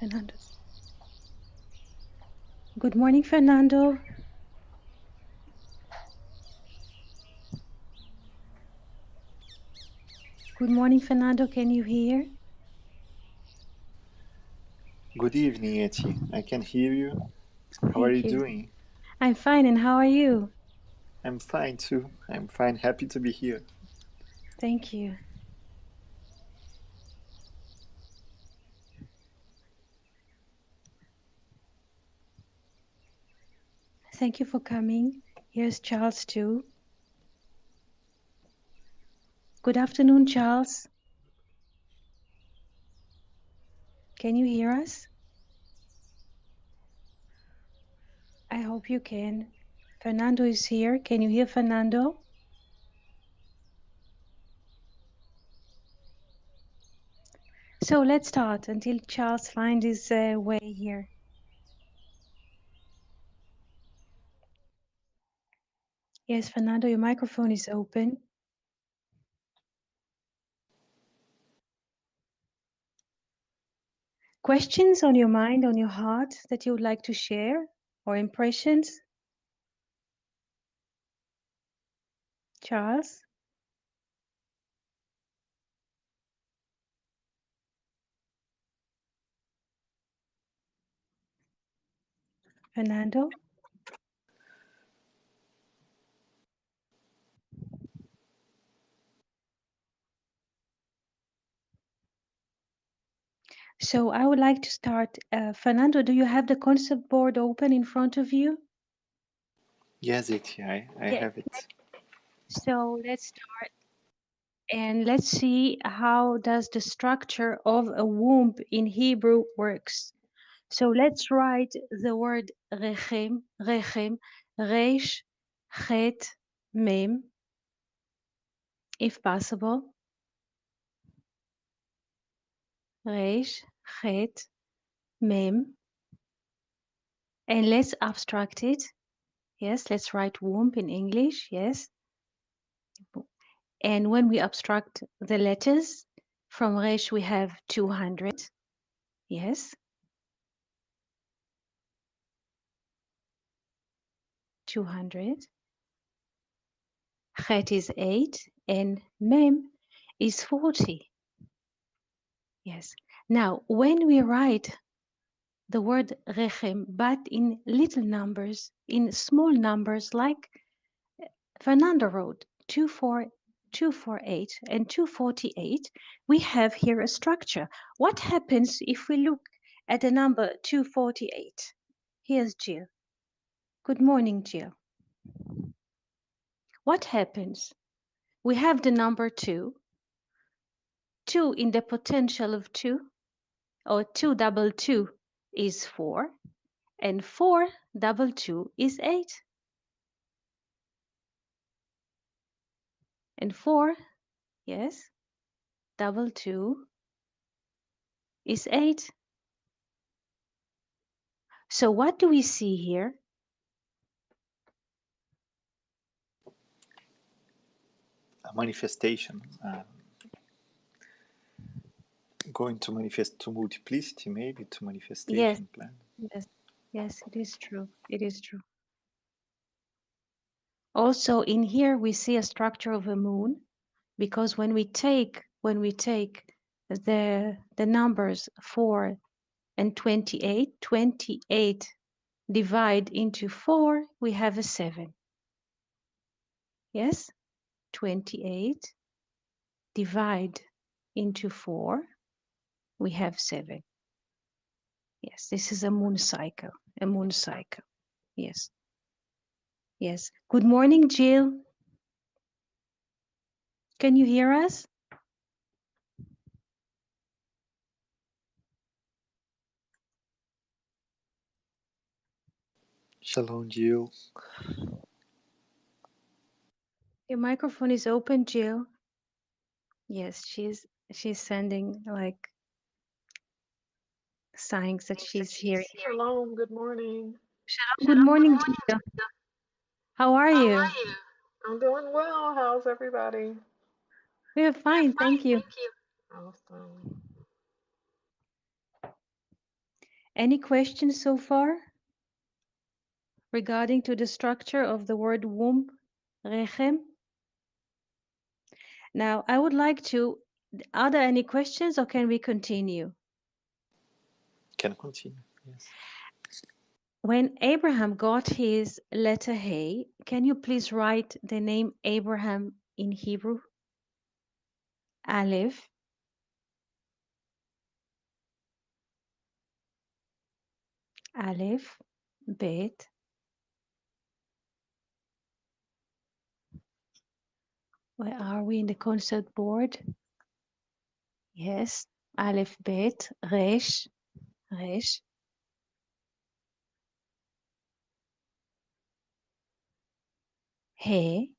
Fernando. Good morning, Fernando. Good morning, Fernando. Can you hear? Good evening, Eti. I can hear you. How are you Thank you. doing? I'm fine, and how are you? I'm fine too. I'm fine. Happy to be here. Thank you. Thank you for coming. Here's Charles too. Good afternoon, Charles. Can you hear us? I hope you can. Fernando is here. Can you hear Fernando? So let's start until Charles finds his way here. Yes, Fernando, your microphone is open. Questions on your mind, on your heart that you would like to share, or impressions? Charles? Fernando? So I would like to start. Fernando, do you have the concept board open in front of you? Yes, Eti, I Yeah. have it. So let's start and let's see how does the structure of a womb in Hebrew works. So let's write the word rechem, resh, chet, mem, if possible. Resh, chet, mem. And let's abstract it. Yes, let's write womb in English. Yes. And when we abstract the letters, from Resh we have 200. Yes, 200. Chet is 8 and Mem is 40. Yes. Now, when we write the word Rechem, but in little numbers, in small numbers, like Fernando wrote, 248 and 248, we have here a structure. What happens if we look at the number 248? Here's Jill. Good morning, Jill. What happens? We have the number 2, 2 in the potential of 2, or 2 double 2 is 4, and 4 double 2 is 8. And 4, yes, double 2 is 8. So what do we see here? A manifestation. Going to manifest to multiplicity, maybe to Yes, manifestation plan. yes, yes, it is true. It is true. Also, in here we see a structure of a moon, because when we take the numbers 4 and 28, 28 divide into 4, we have a 7. Yes, 28 divide into 4, we have 7. Yes, this is a moon cycle. A moon cycle. Yes. Yes. Good morning, Jill. Can you hear us? Shalom, Jill. Your microphone is open, Jill. Yes, she's sending like signs that she's hearing. Shalom, good morning. Good morning, Jill. How are How you? are you? I'm doing well. How's everybody? We are fine, thank you. Awesome. Any questions so far regarding to the structure of the word womb, rechem? Now, I would like to, are there any questions or can we continue? Can continue. Yes. When Abraham got his letter Hey, can you please write the name Abraham in Hebrew? Aleph, Aleph, Bet. Where are we in the concert board? Yes, Aleph, Bet, Resh, Resh, He,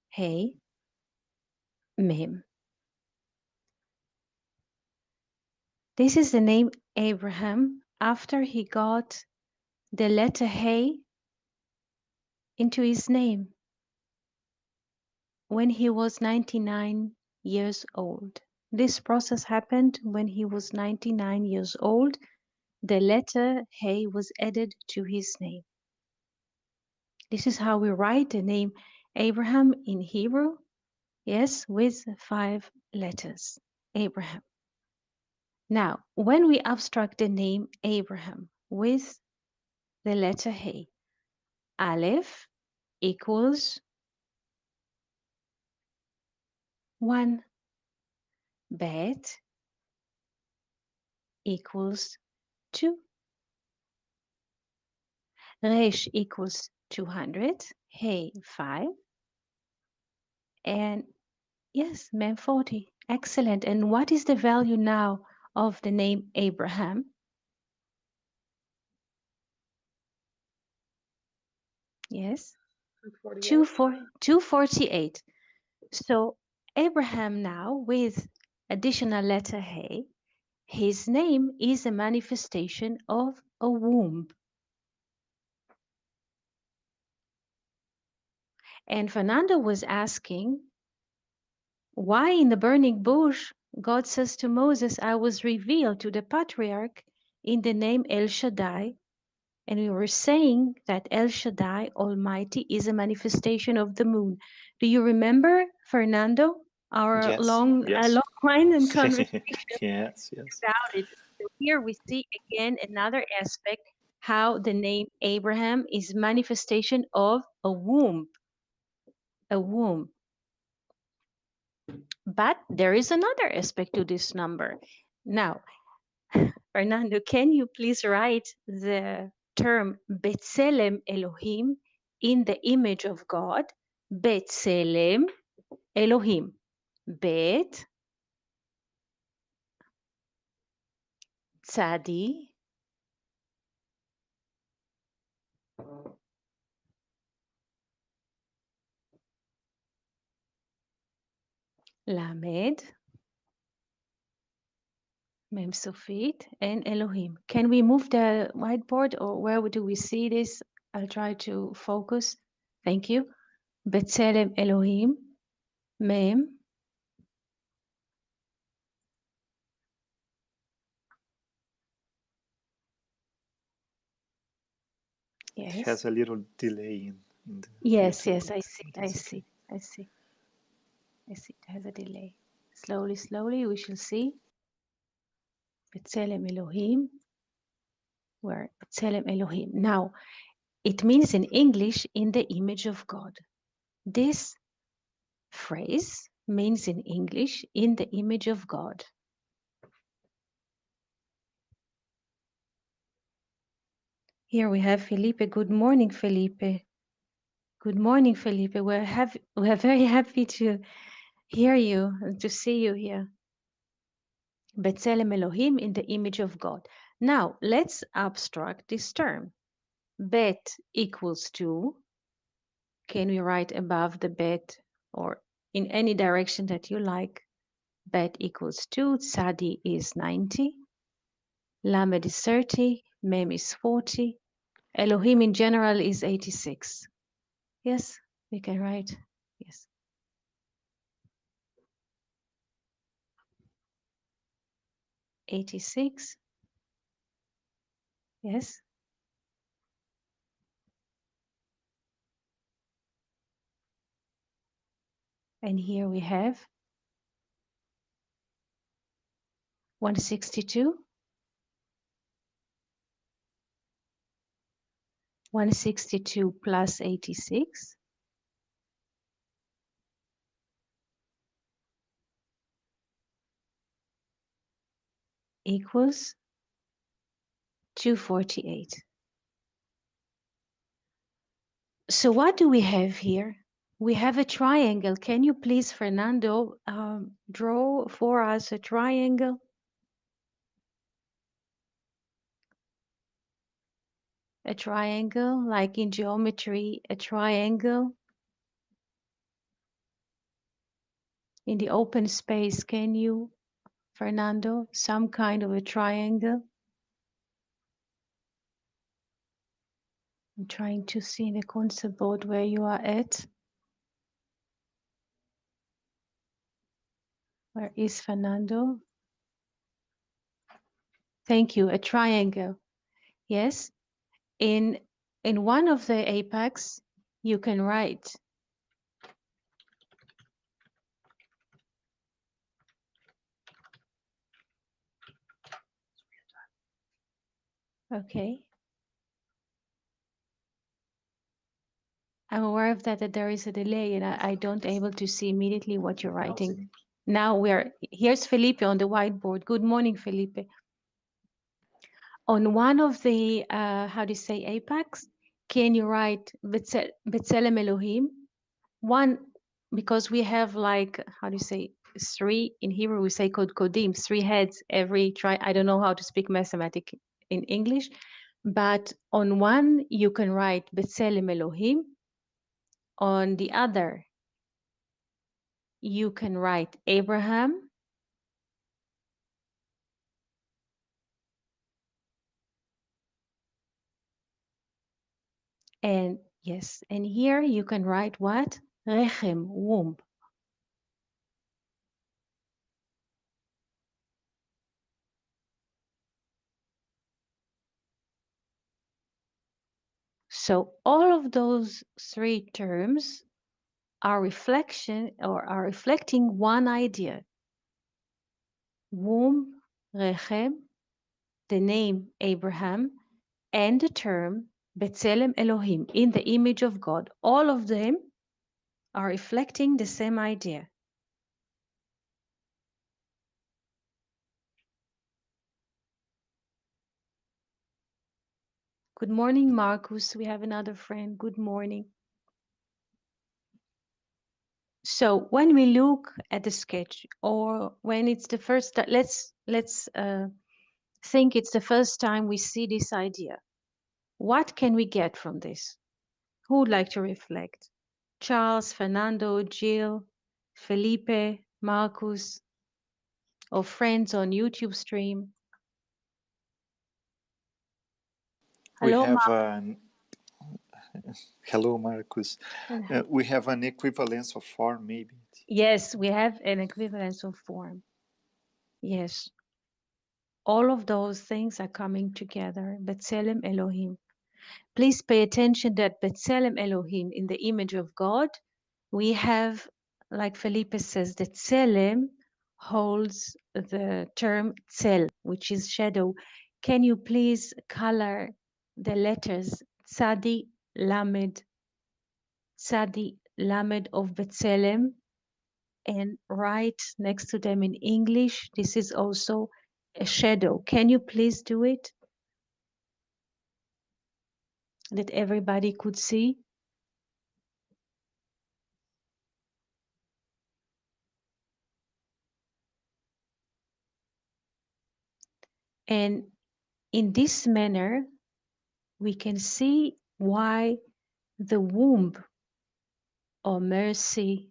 Hey, Mem. This is the name Abraham after he got the letter Hey into his name when he was 99 years old. This process happened when he was 99 years old. The letter Hey was added to his name. This is how we write the name Abraham in Hebrew. Yes, with 5 letters. Abraham. Now, when we abstract the name Abraham with the letter Hey, Aleph equals 1, Bet equals 2, Resh equals 200, Hey 5, and yes, Mem 40. Excellent. And what is the value now of the name Abraham? Yes, 248. 248. So Abraham now with additional letter Hey, his name is a manifestation of a womb. And Fernando was asking, why in the burning bush God says to Moses, I was revealed to the patriarch in the name El Shaddai. And we were saying that El Shaddai Almighty is a manifestation of the moon. Do you remember, Fernando, our Yes. Yes. long line and conversation Yes. Yes. about it? So here we see again another aspect how the name Abraham is manifestation of a womb, a womb. But there is another aspect to this number. Now, Fernando, can you please write the term Betselem Elohim in the image of God? Betselem Elohim. Bet, Tzadi, Lamed, Mem Sofit, and Elohim. Can we move the whiteboard or where do we see this? I'll try to focus. Thank you. Betselem Elohim, Mem, It yes. has a little delay in the Yes, YouTube, yes, I see, but I it's okay. see, I see, I see. It has a delay. Slowly, slowly, we shall see. B'Tselem Elohim, where B'Tselem Elohim. Now, it means in English, in the image of God. This phrase means in English, in the image of God. Here we have Felipe. Good morning, Felipe. Good morning, Felipe. We're very happy to hear you and to see you here. B'Tselem Elohim, in the image of God. Now, let's abstract this term. Bet equals 2. Can we write above the bet or in any direction that you like? Bet equals 2. Tzadi is 90. Lamed is 30. Mem is 40. Elohim in general is 86. Yes, we can write. Yes. '86. Yes. And here we have 162, 162 plus 86 equals 248. So what do we have here? We have a triangle. Can you please, Fernando, draw for us a triangle? A triangle, like in geometry, a triangle in the open space. Can you, Fernando, some kind of a triangle? I'm trying to see in the concept board where you are at. Where is Fernando? Thank you. A triangle. Yes. In one of the apex, you can write. Okay. I'm aware of that there is a delay and I don't able to see immediately what you're writing. Now here's Felipe on the whiteboard. Good morning, Felipe. On one of the, how do you say, apex, can you write B'Tselem Elohim? One, because we have like, how do you say, three, in Hebrew we say kodim, three heads every I don't know how to speak mathematics in English, but on one you can write B'Tselem Elohim. On the other, you can write Abraham. And yes, and here you can write what? Rechem, womb. So all of those three terms are reflection or are reflecting one idea. Womb, Rechem, the name Abraham, and the term B'Tselem Elohim, in the image of God. All of them are reflecting the same idea. Good morning, Marcus. We have another friend. Good morning. So when we look at the sketch, or when it's the first, let's think it's the first time we see this idea. What can we get from this? Who would like to reflect? Charles, Fernando, Jill, Felipe, Marcus, or friends on YouTube stream. We Hello, have Mark. an hello, Marcus. And We have an equivalence of form, maybe. yes, we have an equivalence of form. Yes, all of those things are coming together. B'Tselem Elohim. Please pay attention that B'Tselem Elohim, in the image of God, we have, like Felipe says, that Tselem holds the term Tzel, which is shadow. Can you please color the letters Tzadi Lamed of B'Tselem and write next to them in English? This is also a shadow. Can you please do it? That everybody could see. And in this manner, we can see why the womb or mercy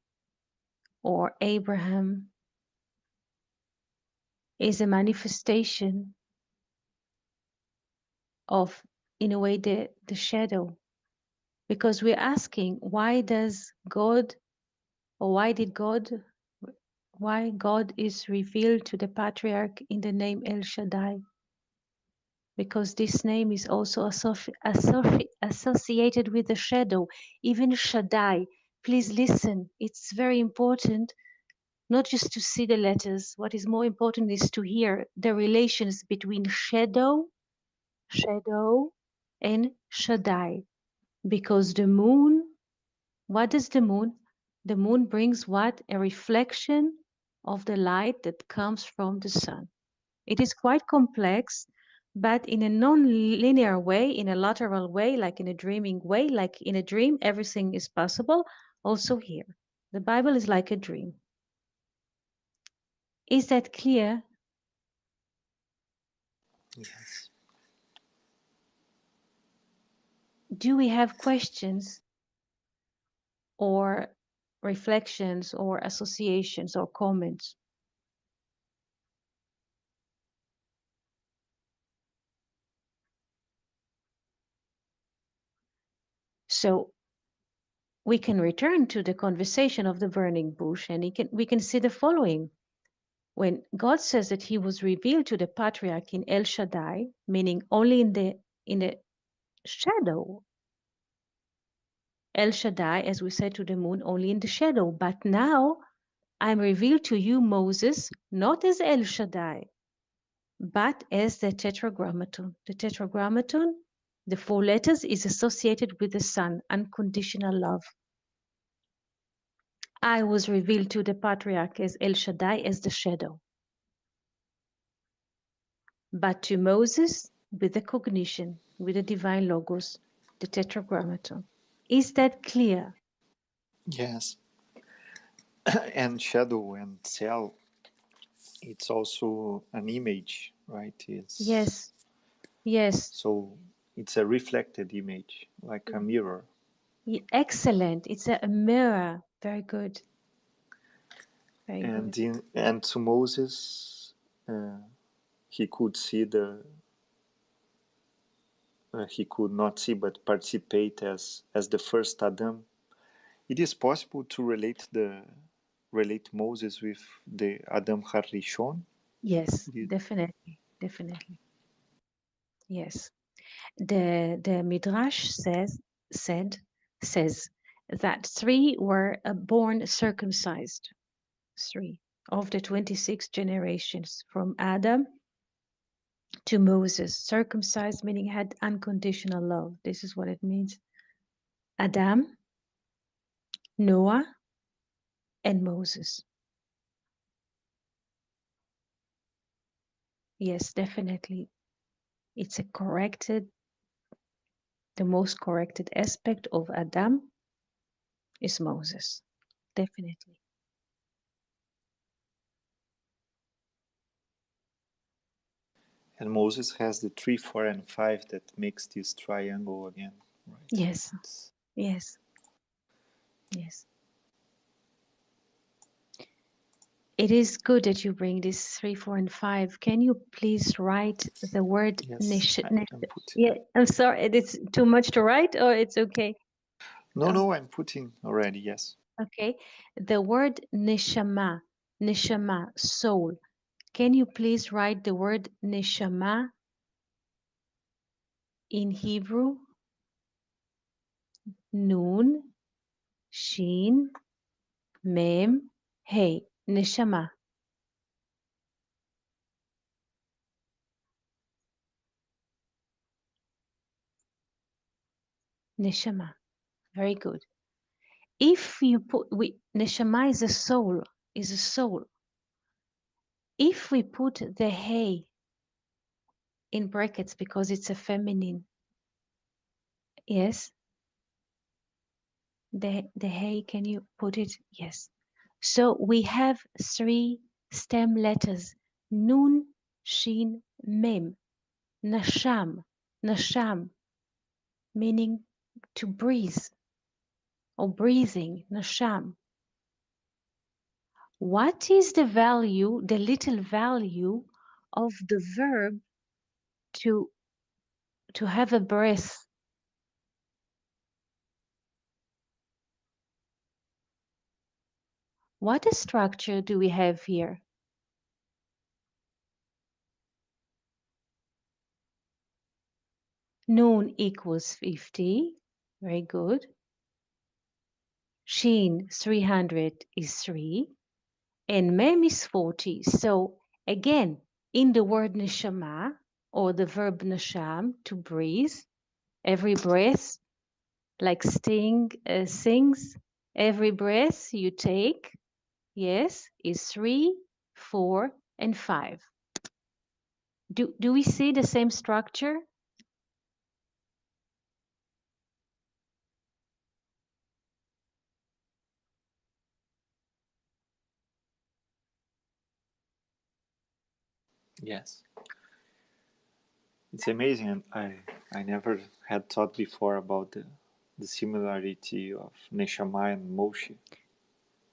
or Abraham is a manifestation of, in a way, the shadow. Because we're asking, why does God, or why God is revealed to the patriarch in the name El Shaddai? because this name is also associated with the shadow, even Shaddai. Please listen, it's very important not just to see the letters. What is more important is to hear the relations between shadow, and Shaddai. Because the moon, what does the moon? The moon brings what? A reflection of the light that comes from the sun. It is quite complex, but in a non-linear way, in a lateral way, like in a dreaming way, like in a dream, everything is possible. Also here, the Bible is like a dream. Is that clear? Yes. Do we have questions or reflections or associations or comments? So we can return to the conversation of the burning bush, and we can see the following. When God says that he was revealed to the patriarch in El Shaddai, meaning only in the shadow, El Shaddai, as we said to the moon, only in the shadow. But now I'm revealed to you, Moses, not as El Shaddai, but as the tetragrammaton. The tetragrammaton, the four letters, is associated with the sun, unconditional love. I was revealed to the patriarch as El Shaddai, as the shadow. But to Moses, with the cognition, with the divine logos, the tetragrammaton. Is that clear? Yes. And shadow and cell, it's also an image, right? It's Yes, yes. so it's a reflected image, like a mirror. Excellent. It's a mirror. Very good. Very good. And to Moses, uh, he could see the he could not see but participate as the first Adam. It is possible to relate Moses with the Adam Harishon. Yes, It is, definitely. Definitely. Yes. The Midrash said says that three were born circumcised. Three of the 26 generations from Adam to Moses. Circumcised meaning had unconditional love. This is what it means. Adam, Noah, and Moses. Yes, definitely. It's a corrected, the most corrected aspect of Adam is Moses. Definitely. and Moses has the 3, 4, and 5 that makes this triangle again, right? Yes, It's, yes, yes. It is good that you bring this 3, 4, and 5. Can you please write the word yes, I'm putting. Yeah, I'm sorry. It's too much to write, or it's okay. No, Oh, no, I'm putting already. Yes, okay. The word neshama, soul. Can you please write the word neshama in Hebrew? Nun, shin, mem, hey. Neshama, neshama. Very good. If you put neshama is a soul, is a soul. If we put the hey in brackets because it's a feminine, yes, the hey, can you put it? Yes. So we have three stem letters: nun, shin, mem. Nasham, nasham, meaning to breathe or breathing. Nasham. What is the value, the little value of the verb to have a breath? What structure do we have here? Nun equals 50. Very good. Shin 300 is 3. And Mem is 40. So again, in the word Neshama or the verb Nesham, to breathe, every breath, like Sting sings, every breath you take, yes, is 3, 4, and 5. Do we see the same structure? Yes, it's amazing, and I never had thought before about the similarity of Neshama and Moshe.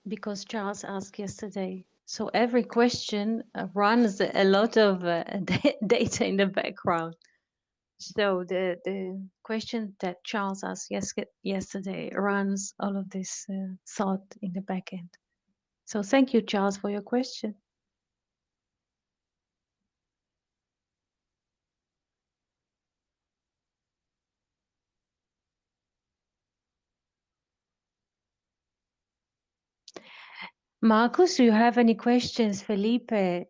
Because Charles asked yesterday. So every question runs a lot of data in the background. So the question that Charles asked yesterday runs all of this thought in the back end. So thank you, Charles, for your question. Marcus, do you have any questions? Felipe,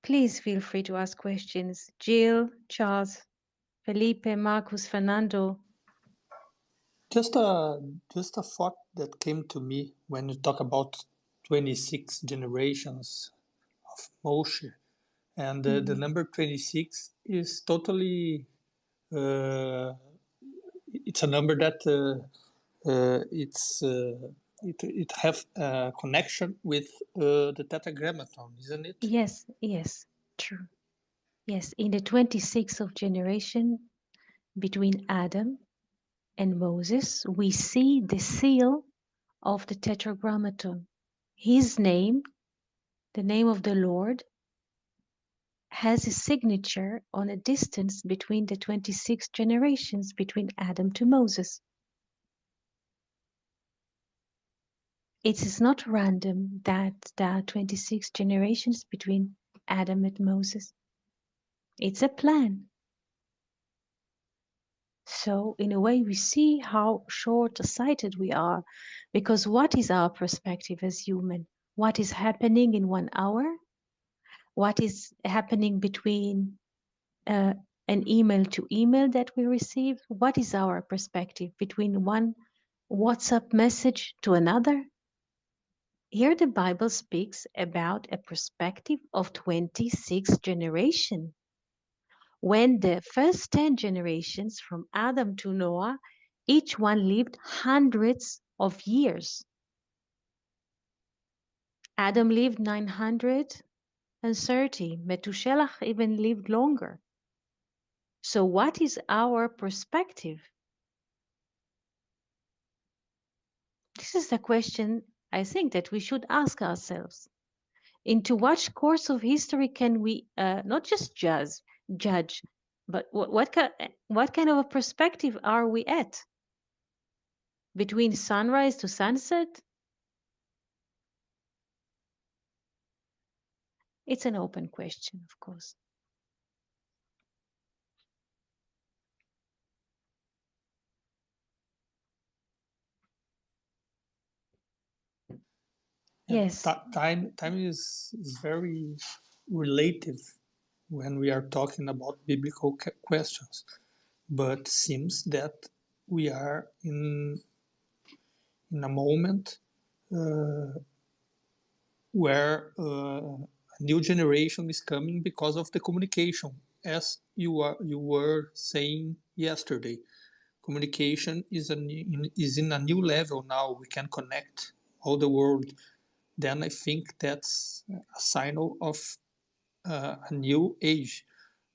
please feel free to ask questions. Jill, Charles, Felipe, Marcus, Fernando. Just a thought that came to me when you talk about 26 generations of Moshe, and the number 26 is totally it's a number that it have a connection with the Tetragrammaton, isn't it? Yes, yes, true. Yes, in the 26th of generation between Adam and Moses, we see the seal of the Tetragrammaton. His name, the name of the Lord, has a signature on a distance between the 26 generations between Adam to Moses. It is not random that there are 26 generations between Adam and Moses. It's a plan. So, in a way, we see how short-sighted we are, because what is our perspective as human? What is happening in 1 hour? What is happening between uh, an email to email that we receive? What is our perspective between one WhatsApp message to another? Here the Bible speaks about a perspective of 26 generations. When the first 10 generations from Adam to Noah, each one lived hundreds of years. Adam lived 930. Methuselah even lived longer. So what is our perspective? This is the question I think that we should ask ourselves. Into what course of history can we not just judge, but what kind of a perspective are we at? Between sunrise to sunset? It's an open question, of course. And Yes, time is very relative when we are talking about biblical questions, but seems that we are in a moment where a new generation is coming because of the communication, as you were saying yesterday. Communication is in a new level now. We can connect all the world. Then I think that's a sign of a new age,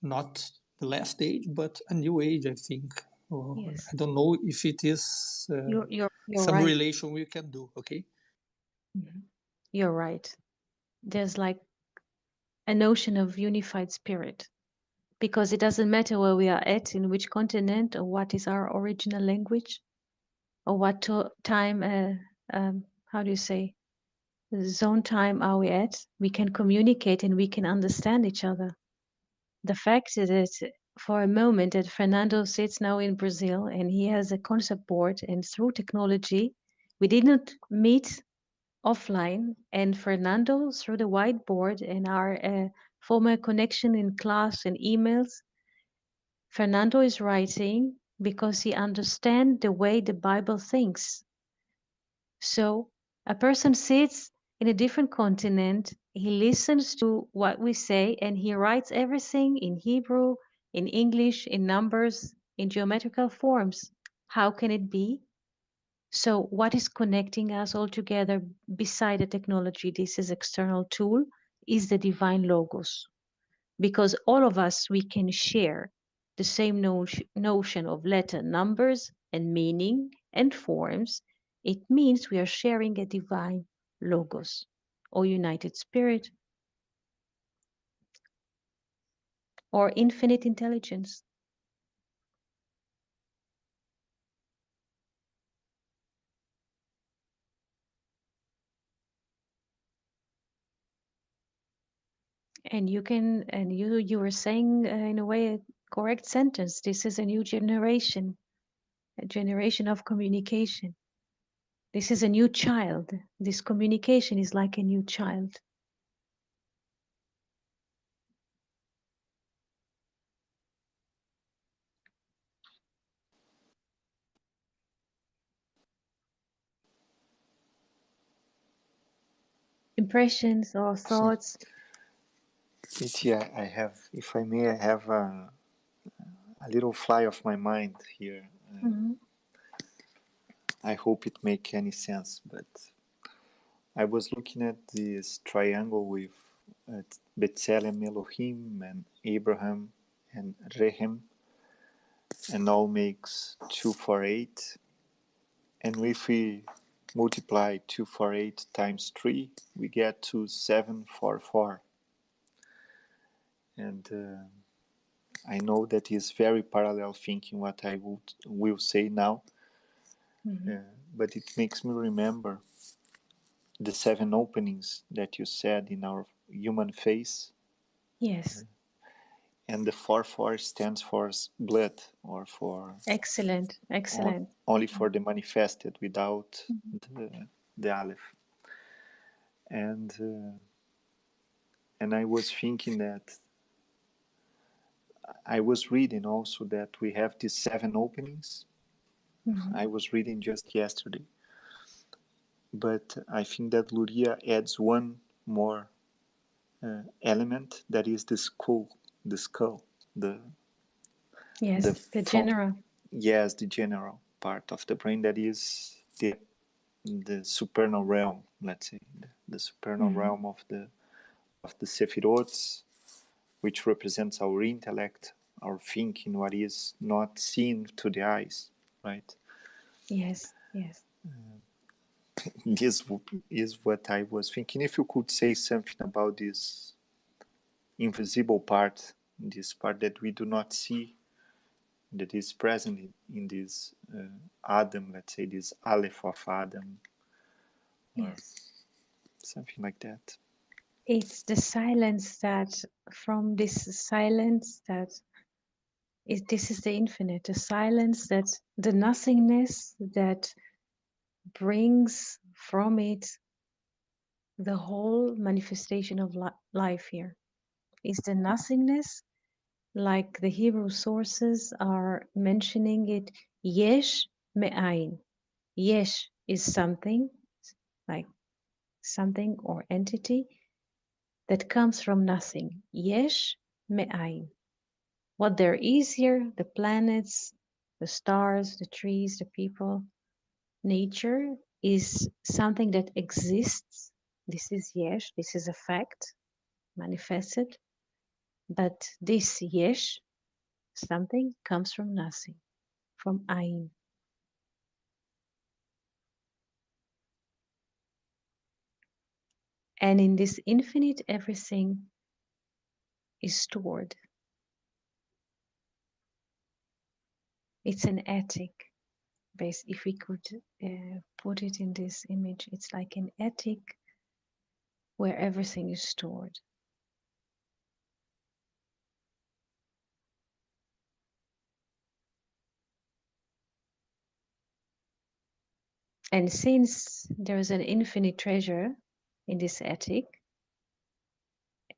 not the last age, but a new age. I think. yes, I don't know if it is you're some right. relation we can do. Okay. Mhm. You're right. There's like a notion of unified spirit because it doesn't matter where we are at, in which continent, or what is our original language, or what time, how do you say, zone time are we at? We can communicate and we can understand each other. The fact is that for a moment that Fernando sits now in Brazil and he has a concept board, and through technology, we didn't meet offline, and Fernando through the whiteboard and our former connection in class and emails, Fernando is writing because he understands the way the Bible thinks. So a person sits in a different continent, he listens to what we say, and he writes everything in Hebrew, in English, in numbers, in geometrical forms. How can it be? So what is connecting us all together beside the technology, this is external tool, is the divine logos. Because all of us, we can share the same notion of letter, numbers, and meaning and forms. It means we are sharing a divine logos or united spirit or infinite intelligence. And you were saying in a way a correct sentence. This is a new generation, a generation of communication. This is a new child. This communication is like a new child. Impressions or thoughts? Yeah, I have, if I may, I have a little fly of my mind here. Mhm. I hope it make any sense, but I was looking at this triangle with B'Tselem Elohim and Abraham and Rehem, and all makes 248. And if we multiply 248 times 3, we get to 744. And I know that is very parallel thinking what I will say now, Mhm. but it makes me remember the 7 openings that you said in our human face, Yes, and the 44 stands for blood, or for excellent, excellent. only for the manifested without Mhm. the aleph. And I was thinking that I was reading also that we have these 7 openings. Mhm. I was reading just yesterday, but I think that Luria adds one more element, that is the skull, the the Yes, the front. general. Yes, the general part of the brain, that is the supernal realm, let's say, the supernal Mhm. realm of the Sephiroths, which represents our intellect, our thinking, what is not seen to the eyes, right? Yes, yes. This is what I was thinking. If you could say something about this invisible part, this part that we do not see, that is present in this Adam, let's say, this Aleph of Adam, or Yes. something like that. It's the silence that, from this silence that is, this is the infinite, the silence that, the nothingness that brings from it the whole manifestation of life here. Is the nothingness, like the Hebrew sources are mentioning it, yesh me'ain. Yesh is something, like something or entity that comes from nothing. Yesh me'ain. What there is here, the planets, the stars, the trees, the people, nature is something that exists. This is yesh, this is a fact manifested. But this yesh, something, comes from nothing, from ain. And in this infinite, everything is stored. It's an attic. If we could put it in this image, it's like an attic where everything is stored. And since there is an infinite treasure in this attic,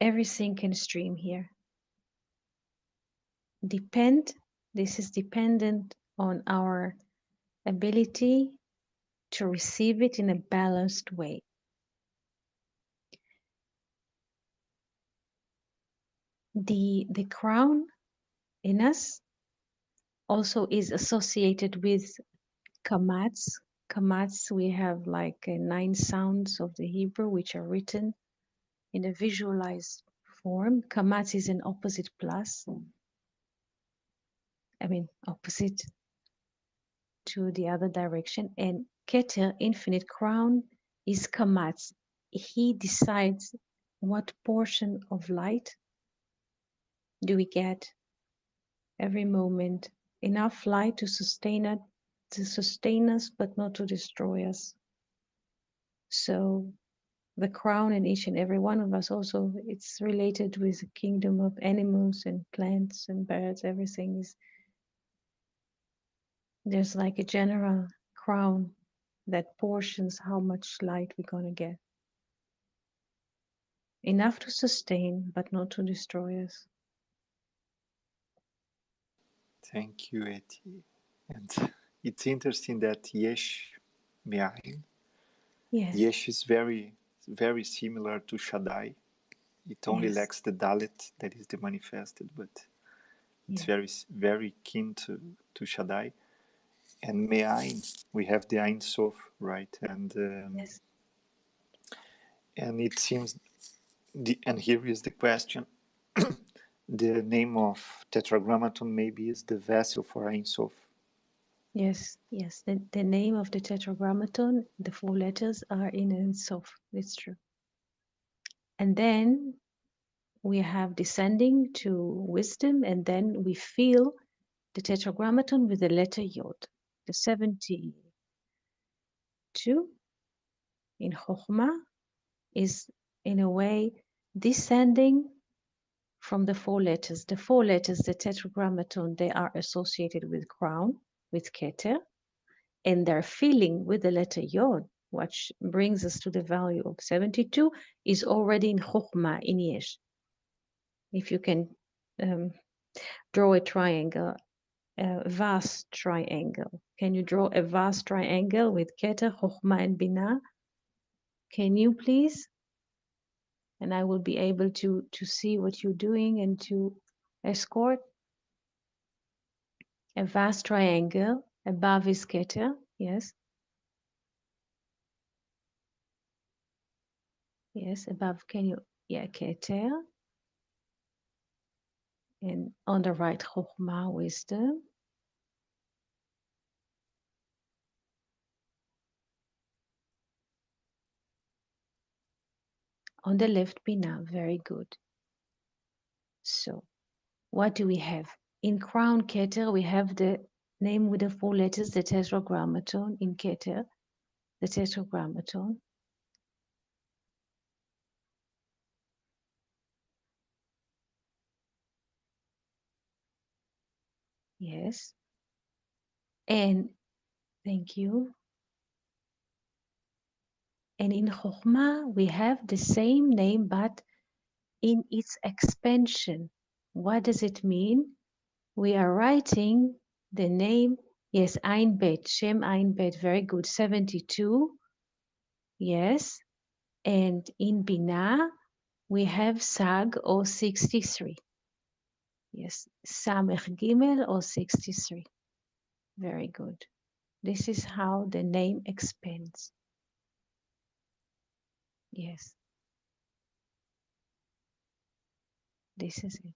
everything can stream here. This is dependent on our ability to receive it in a balanced way. The crown in us also is associated with kamats. Kamats, we have like 9 sounds of the Hebrew which are written in a visualized form. Kamats is an opposite plus. I mean, opposite to the other direction. And Keter, infinite crown, is Kamatz. He decides what portion of light do we get every moment. Enough light to sustain us, but not to destroy us. So the crown in each and every one of us also, it's related with the kingdom of animals and plants and birds. Everything is, there's like a general crown that portions how much light we're going to get. Enough to sustain, but not to destroy us. Thank you, Eti. And it's interesting that Yesh Me'ayin, Yes, Yesh is very similar to Shaddai. It only yes, lacks the Dalet that is the manifested, but it's yeah, very keen to Shaddai. And Me'ayin, we have the Ein Sof, right? yes, And it seems, and here is the question: the name of Tetragrammaton maybe is the vessel for Ein Sof. yes, yes. The name of the tetragrammaton, the 4 letters are in and Sof. It's true. And then we have descending to wisdom, and then we feel the tetragrammaton with the letter Yod. The 72 in Chokhmah is in a way descending from the 4 letters. The 4 letters, the tetragrammaton, they are associated with crown, with Keter, and their filling with the letter Yod, which brings us to the value of 72, is already in Chokhmah, in Yesh. If you can um, draw a triangle, a vast triangle. Can you draw a vast triangle with Keter, Chokhmah, and Binah? Can you please? And I will be able to see what you're doing and to escort a vast triangle above is Keter. Yes, yes, above. Can you? Yeah, Keter. And on the right, Chokhmah, wisdom. On the left, Binah. Very good. So, what do we have? In Crown Keter, we have the name with the 4 letters, the tetragrammaton. In Keter, the tetragrammaton. Yes. And thank you. And in Chokhmah, we have the same name, but in its expansion. What does it mean? We are writing the name, yes, Ein Bet, Shem Ein Bet, very good, 72, yes. And in Binah, we have Sag or 63, yes, Samech Gimel or 63, very good. This is how the name expands, yes, this is it.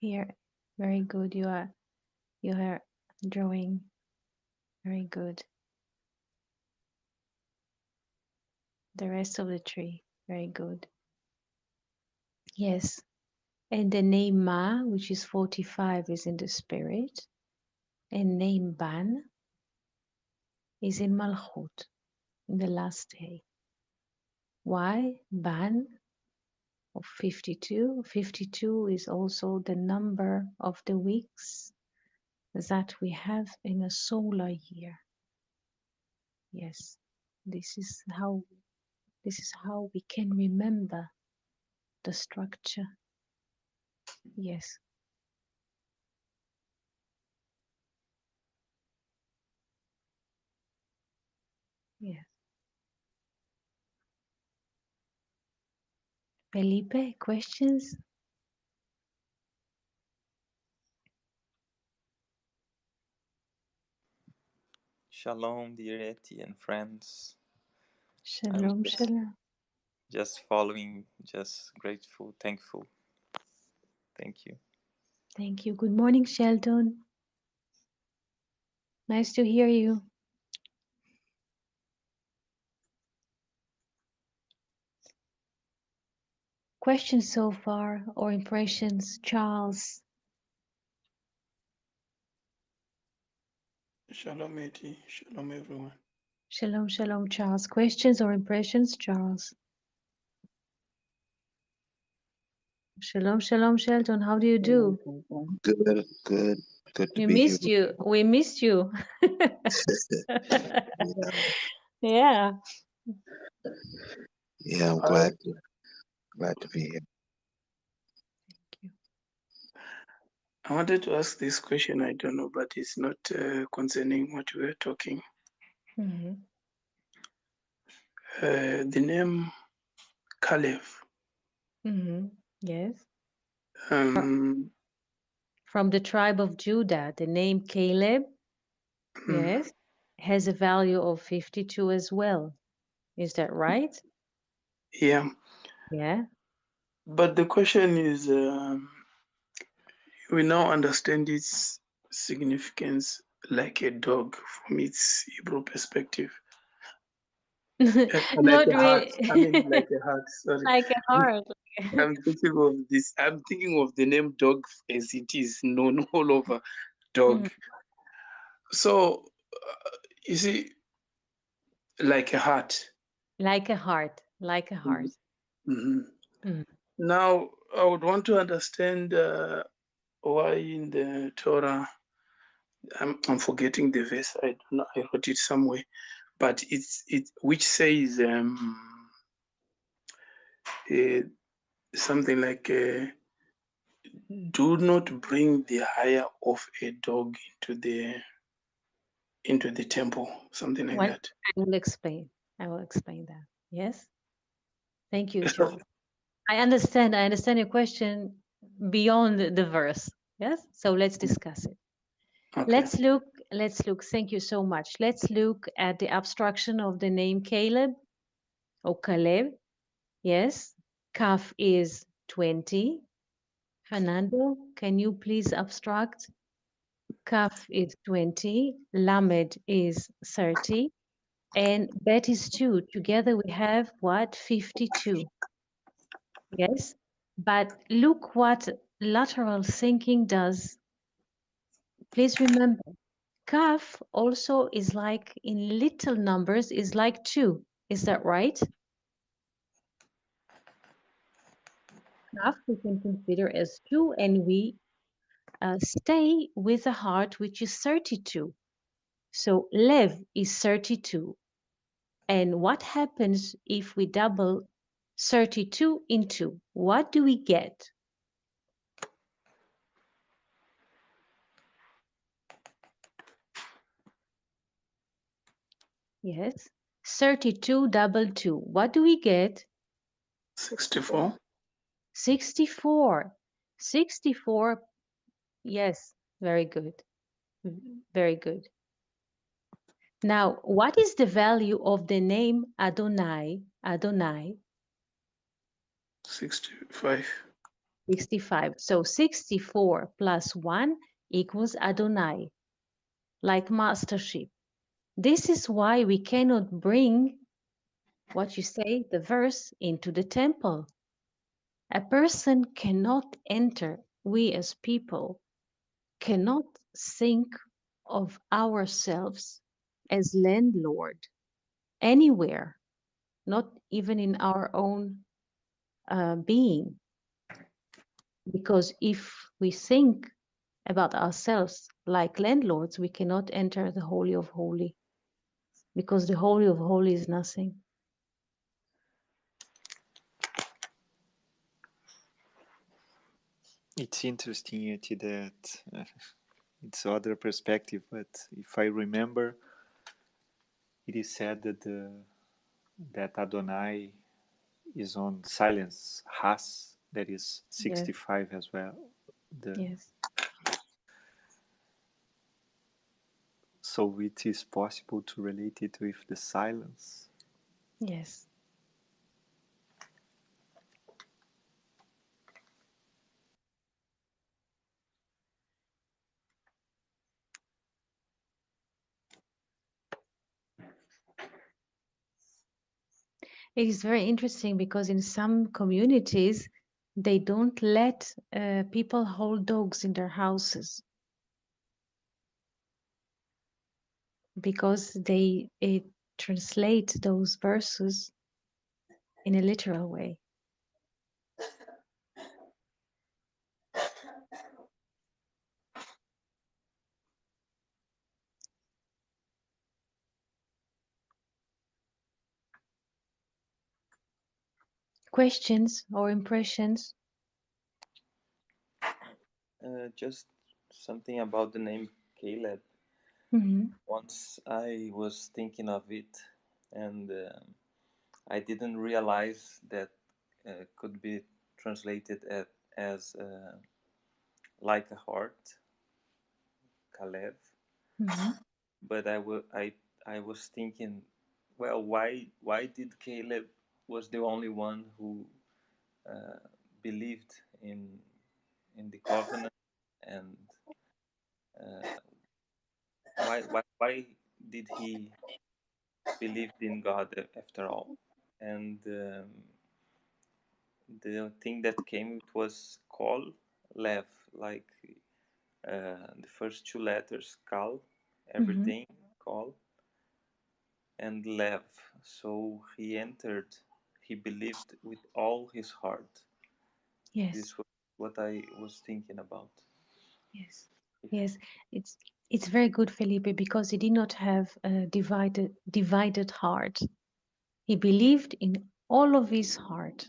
Here, very good, you are drawing, very good. The rest of the tree, very good. Yes, and the name Ma, which is 45, is in the spirit, and name Ban is in Malchut, in the last day. Why? Ban of 52. 52 is also the number of the weeks that we have in a solar year. Yes, this is how we can remember the structure. Yes, yes. Felipe, questions? Shalom, dear Eti and friends. I'm Shalom, just, shalom. just following, just grateful, thankful. Thank you. Thank you. Good morning, Sheldon. Nice to hear you. Questions so far or impressions, Charles? Shalom, Eti. Shalom, everyone. Shalom, shalom, Charles. Questions or impressions, Charles? Shalom, shalom, Sheldon. How do you Hello, do? everyone. Good, good, good to We be here. missed you. We missed you. Yeah, Yeah. yeah, I'm Uh, glad to be here. I wanted to ask this question. I don't know, but it's not concerning what we were talking. Mm-hmm. The name Caliph. Mm-hmm. Yes. Um, From the tribe of Judah, the name Caleb, hmm, yes, has a value of 52 as well. Is that right? yeah, Yeah. but the question is, we now understand its significance like a dog from its Hebrew perspective. Like Not a heart. really I mean, like a heart. Sorry. like a heart. I'm thinking of this. I'm thinking of the name dog as it is known all over dog. Mhm. So, you see, like a heart. Like a heart. Like a heart. Mhm. Mm. Now, I would want to understand why in the Torah, I'm forgetting the verse. I don't know. I wrote it somewhere, but it which says uh, something like, "Do not bring the hire of a dog into the temple," something like Well, that. I will explain. I will explain that. Yes. Thank you, Charles. I understand your question beyond the verse. Yes. So let's discuss it. Okay. Let's look. Thank you so much. Let's look at the abstraction of the name Caleb or Caleb. Yes. Kaf is 20. Fernando, can you please abstract? Kaf is 20. Lamed is 30. And Bet is 2. Together we have what? 52. Yes. But look what lateral thinking does. Please remember, Kaf also is like in little numbers is like 2. Is that right? Kaf we can consider as 2 and we stay with the heart which is 32. So Lev is 32. And what happens if we double 32 into? What do we get? Yes. 32 double 2. What do we get? 64. 64. 64. Yes. Very good. Very good. Now, what is the value of the name Adonai? Adonai, 65. 65. So 64 plus 1 equals Adonai, like mastership. This is why we cannot bring what you say, the verse, into the temple. A person cannot enter, we as people cannot think of ourselves as landlord anywhere, not even in our own being. Because if we think about ourselves like landlords, we cannot enter the Holy of Holy, because the Holy of Holy is nothing. It's interesting, Yeti, that it's other perspective, but if I remember, it is said that that Adonai is on silence has, that is Yes, 65 as well. yes, So it is possible to relate it with the silence. yes. It is very interesting because in some communities, they don't let people hold dogs in their houses because they translate those verses in a literal way. Questions or impressions? Just something about the name Caleb. Hmm. Once I was thinking of it, and I didn't realize that could be translated as like a heart, Caleb. Hmm. But I was thinking, well, why did Caleb was the only one who uh, believed in the covenant, and uh, why did he believe in God after all? And the thing that came, it was Kol Lev, like the first two letters, Kal, Hmm. everything, Kol, and Lev. So he entered, he believed with all his heart. Yes, This was what I was thinking about. yes, If, yes. It's very good, Felipe, because he did not have a divided heart. He believed in all of his heart.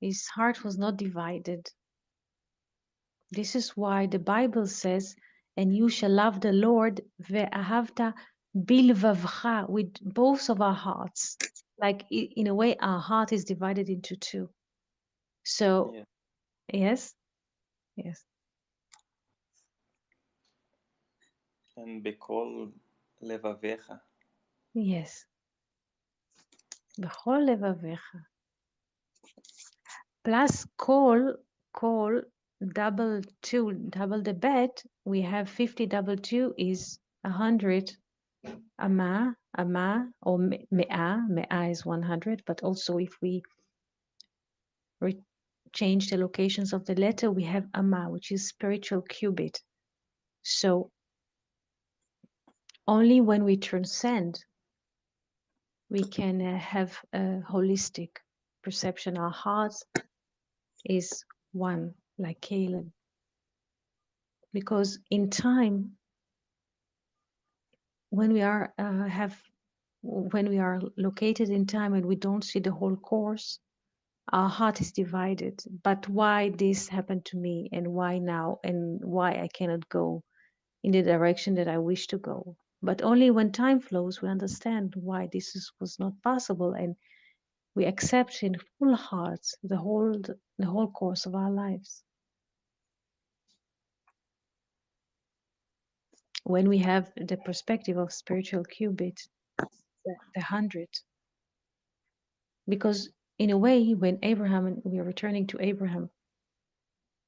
His heart was not divided. This is why the Bible says, "And you shall love the Lord ve'ahavta bilvavcha," with both of our hearts. Like in a way, our heart is divided into two. So yeah, yes, yes, and Bekol Levavecha. yes. בכל לבביך. Plus call double two, double the bet. We have 50 double two is 100. Ama, or me'a is 100. But also if we change the locations of the letter, we have ama, which is spiritual cubit. So only when we transcend, we can have a holistic perception. Our heart is one, like Caleb. Because in time, when we are when we are located in time and we don't see the whole course, our heart is divided. But why this happened to me, and why now, and why I cannot go in the direction that I wish to go? But only when time flows, we understand why was not possible, and we accept in full hearts the whole course of our lives. When we have the perspective of spiritual qubit, the 100, because in a way, when Abraham, and we are returning to Abraham,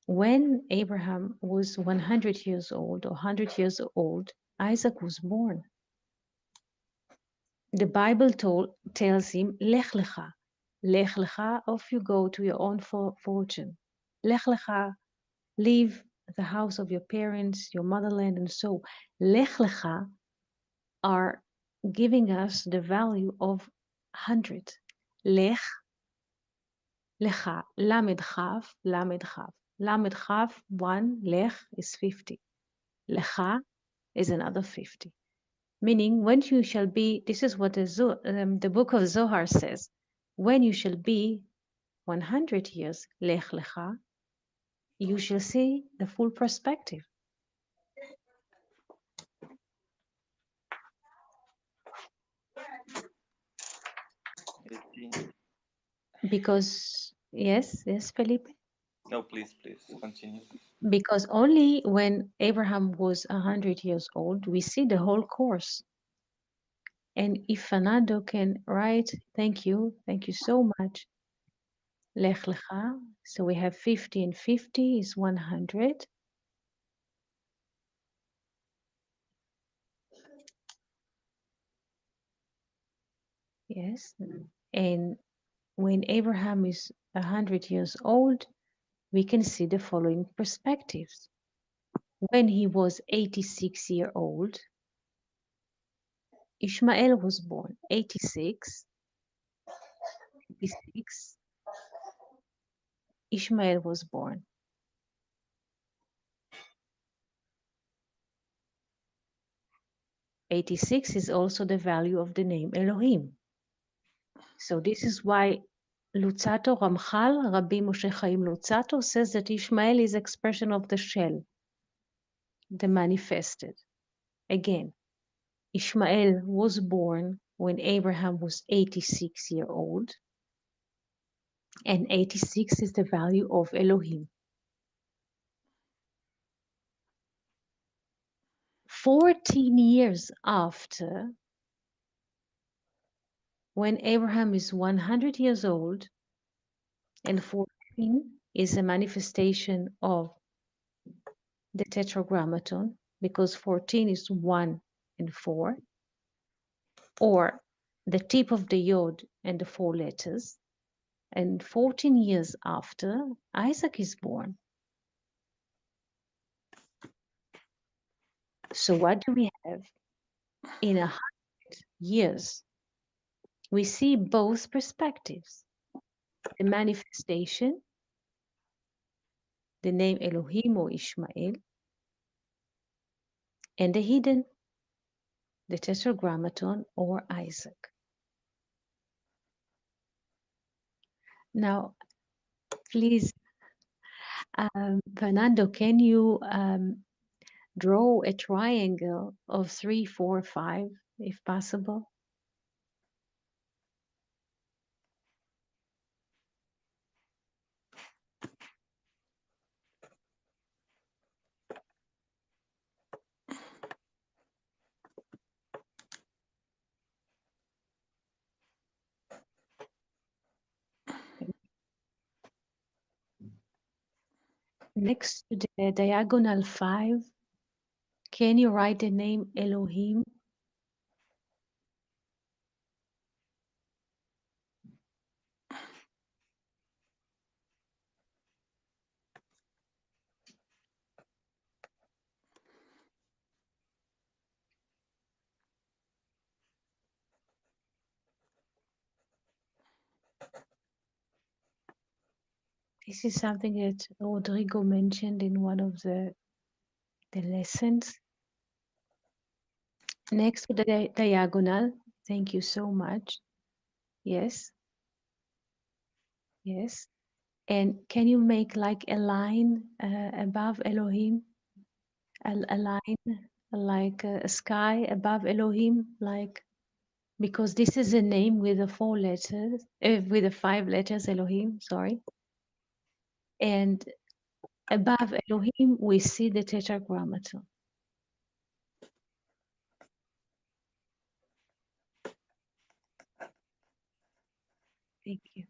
when Abraham was 100 years old or 100 years old, Isaac was born. The Bible tells him, Lech lecha. Lech lecha, off you go to your own fortune. Lech lecha, leave the house of your parents, your motherland, and so. Lech lecha are giving us the value of 100. Lech, lecha, lamed chaf, lamed chaf. Lamed chaf, 1, lech is 50. Lecha is another 50. Meaning, when you shall be, this is what the book of Zohar says, when you shall be 100 years, lech lecha, you shall see the full perspective. Eti. Because, yes, Felipe? No, please, please continue. Because only when Abraham was 100 years old, we see the whole course. And if Fernando can write, thank you so much. Lech lecha. So we have 50 and 50 is 100. Yes. And when Abraham is 100 years old, we can see the following perspectives. When he was 86 years old, Ishmael was born. 86, Ishmael was born. 86 is also the value of the name Elohim. So this is why Luzzatto, Ramchal, Rabbi Moshe Chaim Luzzatto says that Ishmael is expression of the shell, the manifested. Again, Ishmael was born when Abraham was 86 years old, and 86 is the value of Elohim. 14 years after, when Abraham is 100 years old, and 14 is a manifestation of the tetragrammaton, because 14 is 1 and 4, or the tip of the yod and the 4 letters. And 14 years after, Isaac is born. So what do we have? In 100 years, we see both perspectives. The manifestation, the name Elohim or Ishmael, and the hidden, the tetragrammaton or Isaac. Now, please, Fernando, can you draw a triangle of 3, 4, 5, if possible? Next to the diagonal 5, can you write the name Elohim? This is something that Rodrigo mentioned in one of the lessons. Next to the diagonal, thank you so much. Yes, yes. And can you make like a line above Elohim? A line like a sky above Elohim, like, because this is a name with the 4 letters, with the 5 letters, Elohim, sorry. And above Elohim, we see the tetragrammaton. Thank you.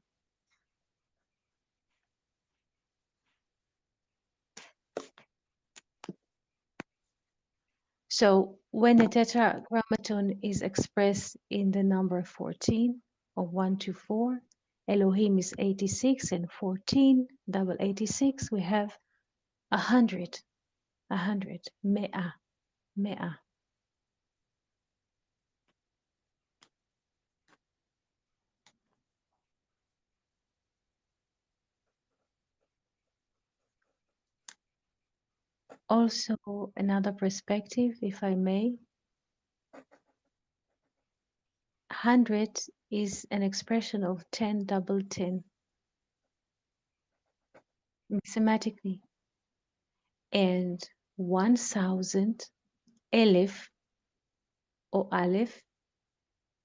So when the tetragrammaton is expressed in the number 14, or 1 to 4, Elohim is 86, and 14, double 86, we have 100, me'ah, me'ah. Also, another perspective, if I may, 100 is an expression of 10 double 10 mathematically, and 1000 elif or aleph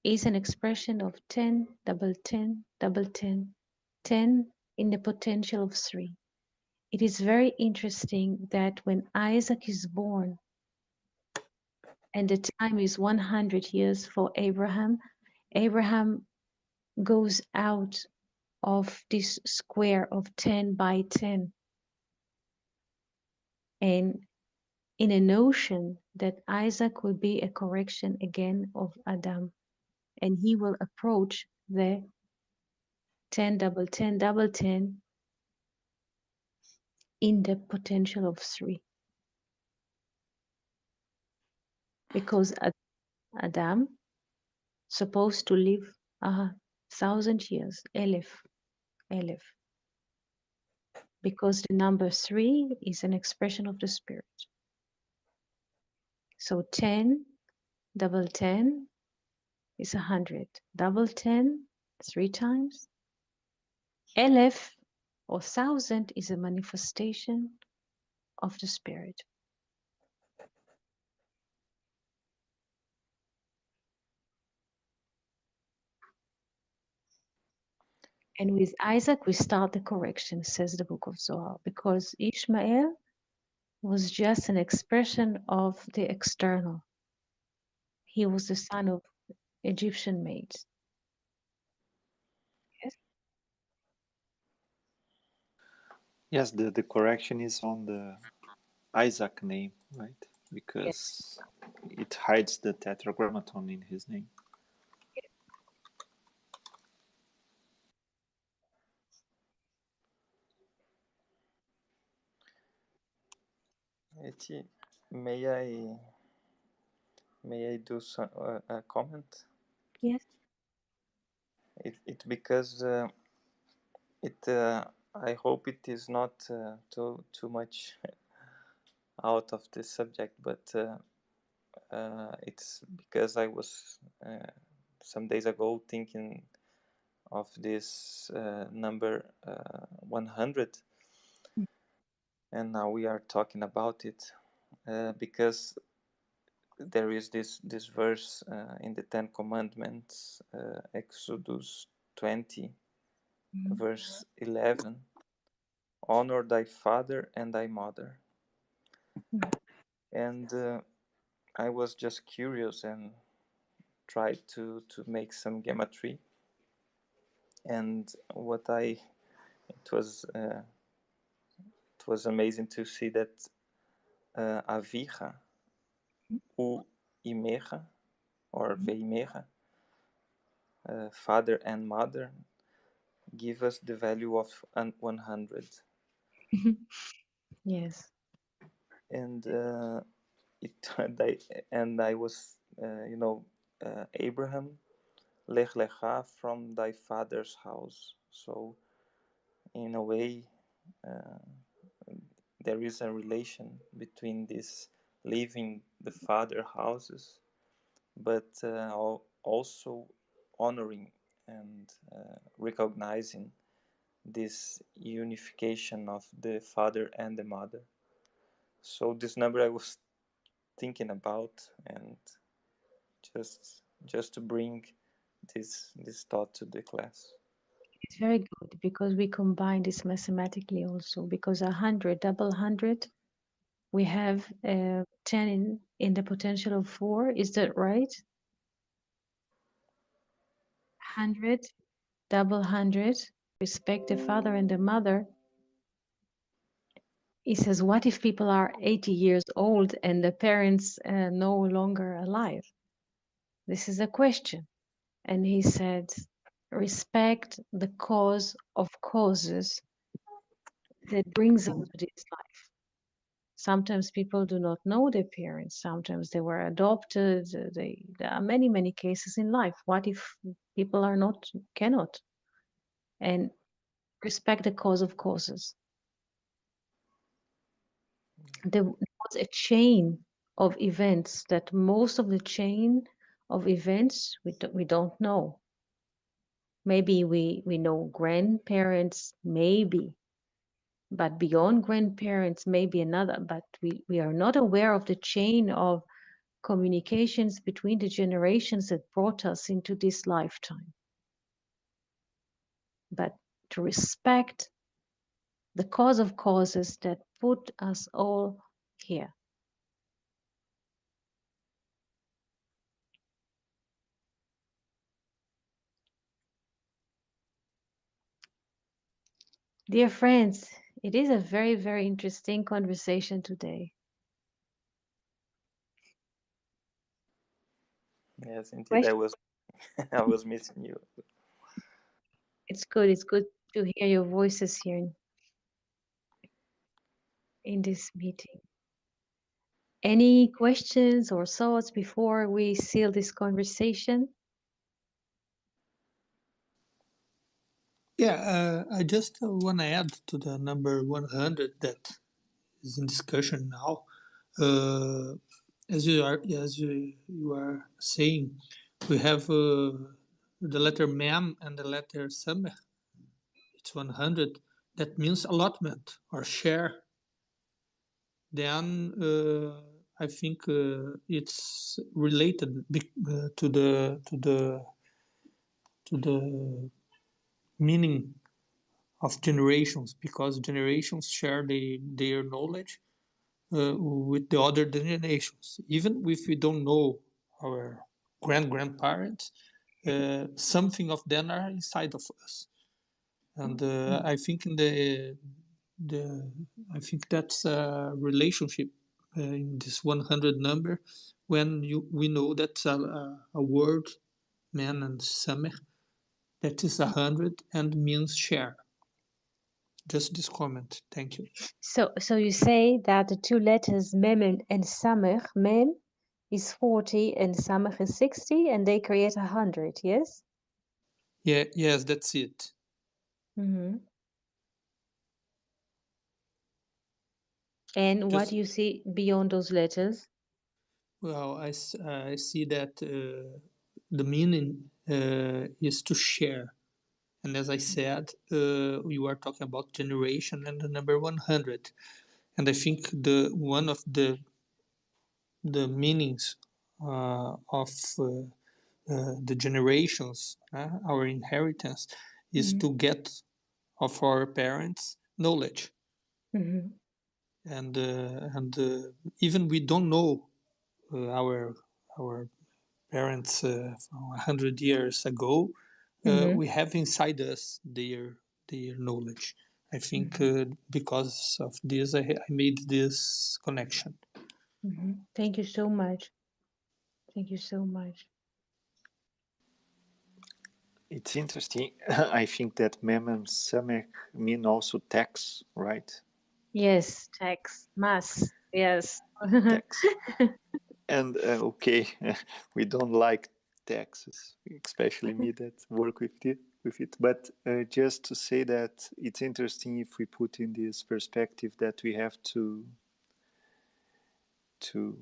is an expression of 10 double 10 double 10, 10 in the potential of 3. It is very interesting that when Isaac is born and the time is 100 years for Abraham, Abraham goes out of this square of 10 by 10 and in a notion that Isaac will be a correction again of Adam and he will approach the 10 double 10 double 10 in the potential of 3 because Adam supposed to live 1,000 years, Elif, because the number 3 is an expression of the spirit. So 10 double 10 is 100. Double 10 3 times. Elif or 1,000 is a manifestation of the spirit. And with Isaac, we start the correction, says the book of Zohar, because Ishmael was just an expression of the external. He was the son of Egyptian maids. Yes, Yes, the correction is on the Isaac name, right? yes, Because it hides the tetragrammaton in his name. Eti, may I do some a comment? yes. It because it I hope it is not too much out of the subject, but it's because I was some days ago thinking of this number 100, and now we are talking about it because there is this verse in the Ten Commandments, Exodus 20, Mhm. verse 11. Honor thy father and thy mother. Mhm. And I was just curious and tried to make some gematry. And it was amazing to see that avicha u imecha or veimecha, father and mother, give us the value of 100. Yes. And it and I was Abraham, lech lecha, from thy father's house. So in a way uh, there is a relation between this leaving the father houses, but also honoring and recognizing this unification of the father and the mother. So this number I was thinking about, and just to bring this thought to the class. It's very good because we combine this mathematically also because 100, double 100, we have 10 in the potential of 4. Is that right? 100, double 100, respect the father and the mother. He says, what if people are 80 years old and the parents no longer alive? This is a question. And he said, respect the cause of causes that brings us to this life. Sometimes people do not know their parents. Sometimes they were adopted. There are many, many cases in life. What if people are not, cannot? And respect the cause of causes. there was a chain of events that most of the chain of events we don't know. Maybe we know grandparents, maybe, but beyond grandparents, maybe another, but we are not aware of the chain of communications between the generations that brought us into this lifetime. But to respect the cause of causes that put us all here. Dear friends, it is a very, very interesting conversation today. Yes, indeed. Question? I was missing you. It's good. It's good to hear your voices here in this meeting. Any questions or thoughts before we seal this conversation? Yeah, I just want to add to the number 100 that is in discussion now. As you are saying, we have the letter mem and the letter sameh. It's 100. That means allotment or share. Then I think it's related to the meaning of generations, because generations share their knowledge with the other generations. Even if we don't know our grandparents, something of them are inside of us, and I think the I think that's a relationship in this 100 number, when we know that's a word, man and sameh, that is 100 and means share. Just this comment. Thank you. So you say that the two letters mem and samech, mem is 40 and samech is 60, and they create 100, yes? Yeah, yes, that's it. Mm-hmm. And what Just, do you see beyond those letters? well, I see that the meaning is to share. And as I said, we were talking about generation and the number 100. And I think one of the meanings of the generations, our inheritance, is Mm-hmm. to get of our parents knowledge. Mm-hmm. And even we don't know our parents from 100 years ago, Mm-hmm. we have inside us their knowledge. I think because of this, I made this connection. Mm-hmm. Thank you so much. Thank you so much. It's interesting. I think that mem and samek mean also tax, right? Yes, tax, mass. Yes. Tax. And okay, we don't like taxes, especially me that work with it. But just to say that it's interesting if we put in this perspective that we have to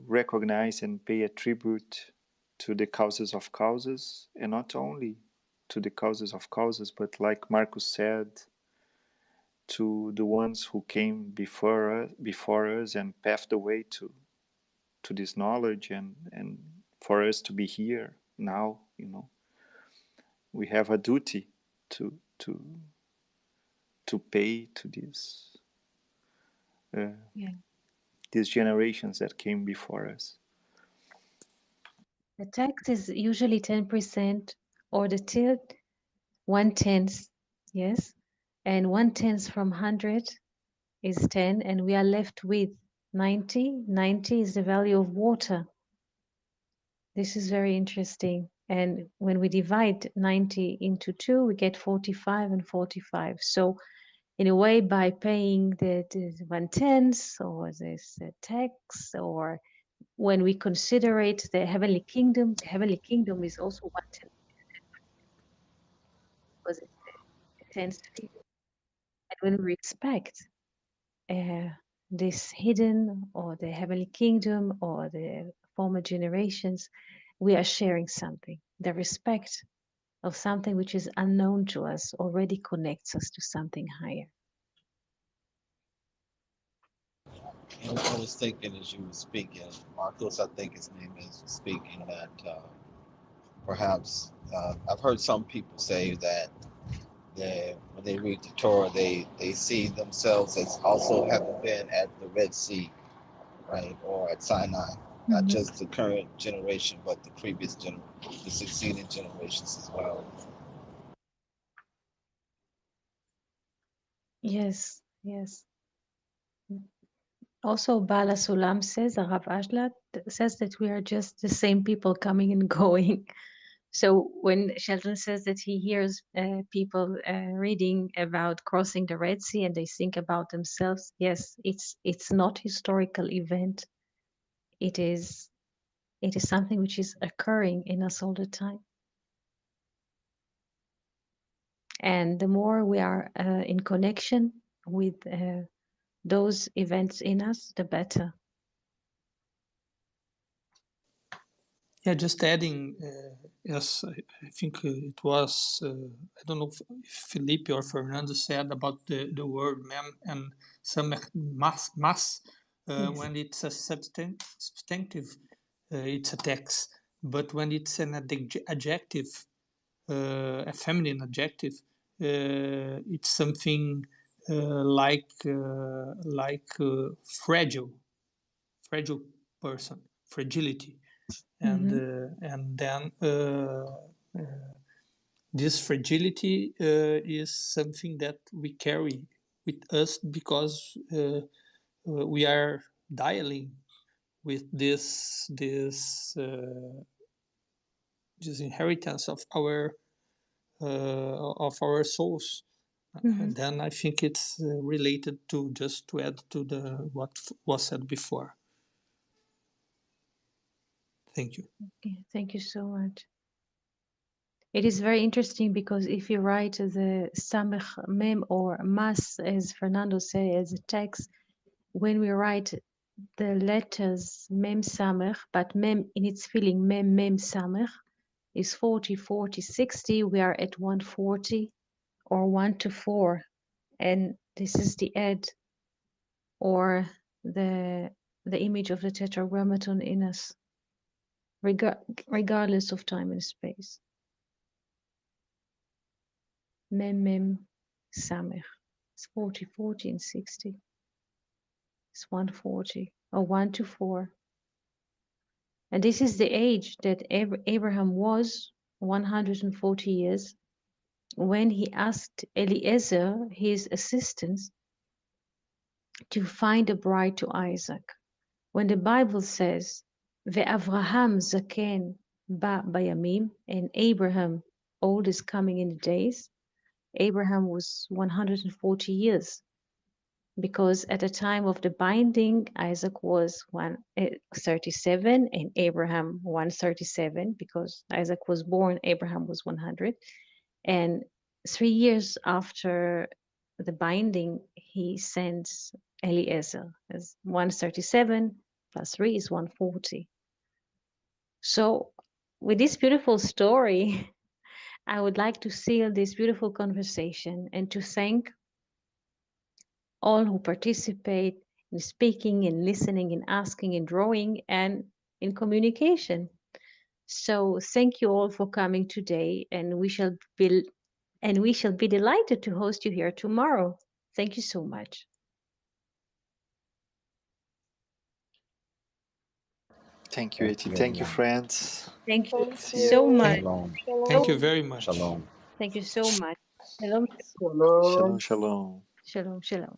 recognize and pay a tribute to the causes of causes, and not only to the causes of causes, but like Marcus said, to the ones who came before us and paved the way to this knowledge, and for us to be here now, we have a duty to to pay to uh, Yeah. these generations that came before us. The tax is usually 10% or the till 1/10, yes. And 1/10 from 100 is 10, and we are left with 90. 90 is the value of water. This is very interesting. And when we divide 90 into 2, we get 45 and 45. So in a way, by paying the 1/10 or this tax, or when we consider it the heavenly kingdom is also 1/10 because it's a 10th figure. And when we respect uh, this hidden or the heavenly kingdom or the former generations, we are sharing something. The respect of something which is unknown to us already connects us to something higher. I was thinking as you were speaking, Marcos, I think his name is, speaking that perhaps I've heard some people say that when they read the Torah, they see themselves as also having been at the Red Sea, right, or at Sinai, not Mhm. just the current generation, but the previous the succeeding generations as well. Yes, yes. Also, Bala Sulam says, Rav Ashlat says that we are just the same people coming and going. So when Sheldon says that he hears people reading about crossing the Red Sea and they think about themselves, yes, it's not historical event. It is something which is occurring in us all the time. And the more we are in connection with those events in us, the better. Yeah, just adding, yes, I think it was, I don't know if Felipe or Fernando said about the word mem and samech mas. Yes. When it's a substantive, it's a text. But when it's an adjective, a feminine adjective, it's something like fragile person, fragility. Mm-hmm. And then this fragility is something that we carry with us because we are dealing with this inheritance of our souls. Mm-hmm. And then I think it's related to, just to add to what was said before. Thank you. Okay, thank you so much. It is very interesting because if you write the samech mem or mas, as Fernando said, as a text, when we write the letters mem samech, but mem in its feeling mem samech is 40, 40, 60. We are at 140 or 1 to 4, and this is the ed or the image of the tetragrammaton in us, regardless of time and space. Mem samech. It's 40, 40, and 60. It's 140 or 1 to 4. And this is the age that Abraham was, 140 years, when he asked Eliezer, his assistant, to find a bride to Isaac. When the Bible says, Ve'avraham zaken ba bayamim, and Abraham old is coming in the days, Abraham was 140 years, because at the time of the binding, Isaac was 137 and Abraham 137, because Isaac was born, Abraham was 100. And 3 years after the binding, he sends Eliezer as 137 plus 3 is 140. So with this beautiful story, I would like to seal this beautiful conversation and to thank all who participate in speaking, in listening, in asking, in drawing, and in communication. So thank you all for coming today, and we shall be delighted to host you here tomorrow. Thank you so much. Thank you, Eti. Thank you, Thank you, everyone. friends. Thank you Thank See you. so much. you. Shalom. Thank you Shalom. very much. Shalom. Thank you so much. Shalom, Shalom. Shalom, shalom. shalom, shalom.